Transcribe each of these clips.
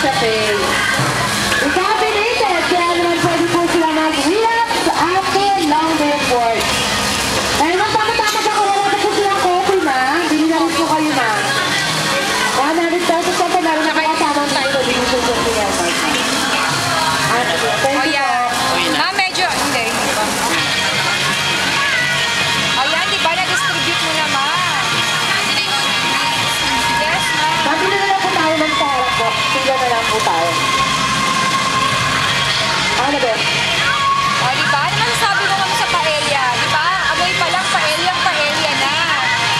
Nescafe. Decaffeinated, kaya naman pwede po sila mag-relax after long day of work. Dahil magtama-tama sa wala na po silang coffee, ma'am. Bili na rin po kayo, ma'am. 100 pesos na po, lalo na kaya tamang tayo. Bili po po siya, ma'am. O yan. Ma'am, medyo, hindi ba? O yan, di ba na-distribute mo na, ma'am? Yes, ma'am. Mabili na lang po tayo ng pera po. Sila na lang po tayo. Ano ba? O, di ba? Ano masasabi mo naman sa paella? Di ba? Amoy pa lang, paella na.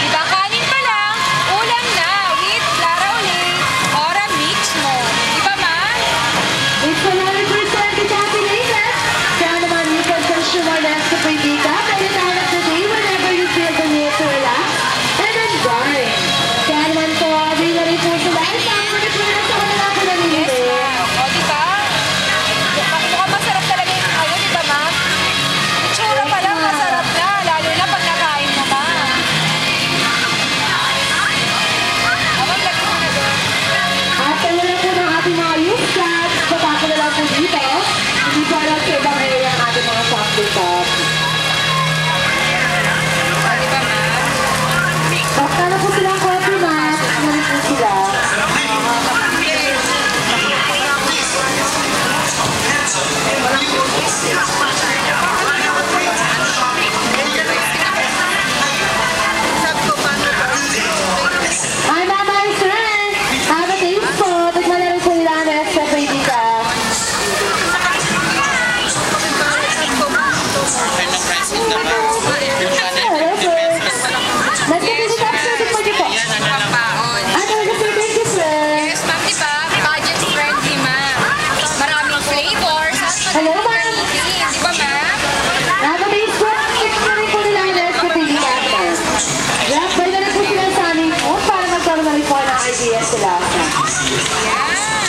Di ba? Kanin pa lang, ulam na, with Clara ulit, ora mix mo. Di ba, ma'am? It's 100% decaffeinated. Kaya naman you can consume our Nescafe Decaf anytime of the day whenever you feel the need to relax and unwind. Kaya naman po, bili na rin po sila. Isang minute mo na sa kanila po Yes, namimili. ma'am. O, di ba? Mukhang masarap talaga yung ano, di ba, ma'am? Itsura pa lang, masarap na. Lalo na pag nakain mo, ma'am. O, ma'am, lagyan mo na doon. At kaya na po ng ating mga youth clubs, baba ko na lang po dito. Hindi po alam sa ibang area ang ating mga soft dito. O, di ba, ma'am? Basta na po silang coffee, ma'am. Ano rin po sila. Hi, Mama and Sir! Have a taste po. Tignan na rin po nila ang Nescafe Decaf. Hello, sir. Nescafe Decaf, sir. Tignan niyo po. Pampaon. Ano, sir? Thank you, sir. Yes, ma'am, di ba? Budget friendly, ma'am. Maraming flavors. Hello, ma'am. Di ba, ma'am? Have a taste po. Tignan na rin po nila ang Nescafe Decaf, ma'am. Grab by na rin po sila sa aming food para magkaroon na rin po ng ideas sila. Yan.